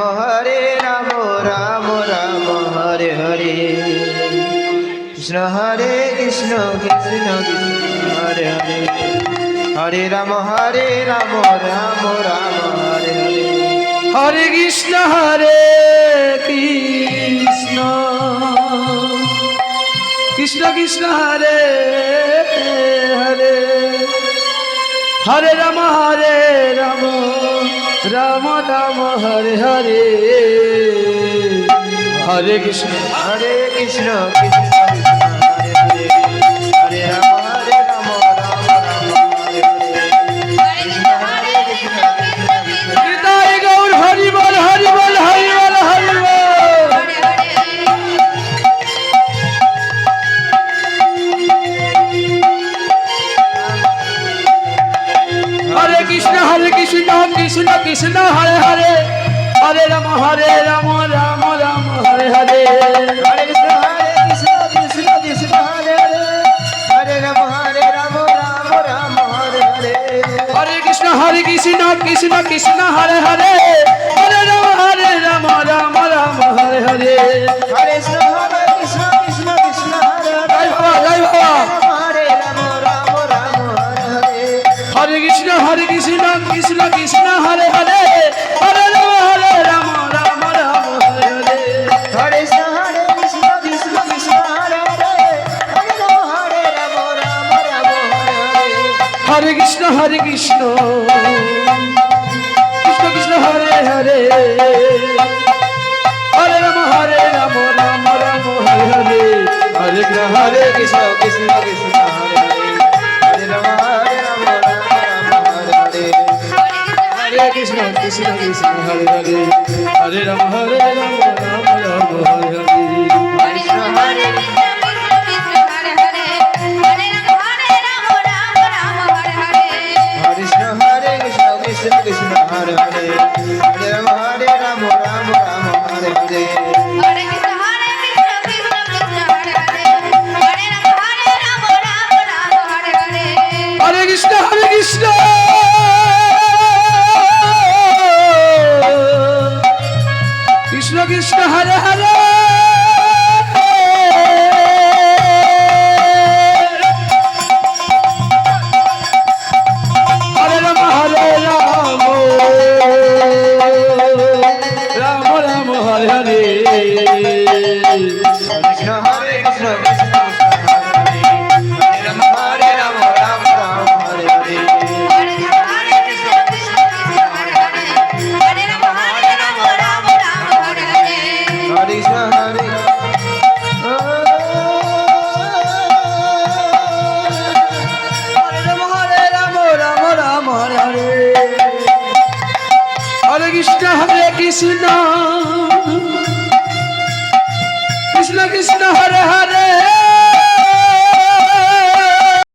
হরে রাম রাম রাম হরে হরে কৃষ্ণ হরে কৃষ্ণ কৃষ্ণ কৃষ্ণ হরে হরে হরে রাম রাম রাম হরে হরে হরে কৃষ্ণ কৃষ্ণ কৃষ্ণ হরে হরে হরে রাম রাম রাম হরে হরে হরে কৃষ্ণ কৃষ্ণ কৃষ্ণ হরে হরে হরে রাম রাম রাম হরে হরে কৃষ্ণ হরে কৃষ্ণ নিতাই গৌর হরি বল হরি বল হরি বল হরি বল হরে কৃষ্ণ কৃষ্ণ কৃষ্ণ হরে হরে হরে রাম রাম রাম হরে হরে হরে কৃষ্ণ কৃষ্ণ কৃষ্ণ হরে হরে হরে রাম রাম রাম হরে হরে হরে কৃষ্ণ কৃষ্ণ কৃষ্ণ হরে হরে হরে রাম রাম হরে হরে হরে কৃষ্ণ কৃষ্ণ কৃষ্ণ হরে হরে জয় বাবা জয় বাবা হরে রাম রাম হরে হরে হরে কৃষ্ণ কৃষ্ণ কৃষ্ণ হরে হরে হরে রাম রাম হরে হরে হরে কৃষ্ণ কৃষ্ণ কৃষ্ণ হরে হরে হরে রাম রাম হরে হরে হরে কৃষ্ণ কৃষ্ণ কৃষ্ণ হরে হরে হরে রাম রাম হরে হরে হরে কৃষ্ণ কৃষ্ণ কৃষ্ণ হরে হরে হরে রাম রাম হরে হরে হরে কৃষ্ণ কৃষ্ণ হরে হরে হরে রাম হরে রাম হরে হরে কৃষ্ণ হরে কৃষ্ণ কৃষ্ণ কৃষ্ণ হরে হরে হরে রাম রাম হরে হরে হরে কৃষ্ণ কৃষ্ণ কৃষ্ণ হরে হরে হরে রাম রাম হরে হরে কৃষ্ণ হরে কৃষ্ণ কৃষ্ণ কৃষ্ণ হরে হরে হরে রাম রাম হরে হরে হরে কৃষ্ণ হরে রাম হরে হরে হরে কৃষ্ণ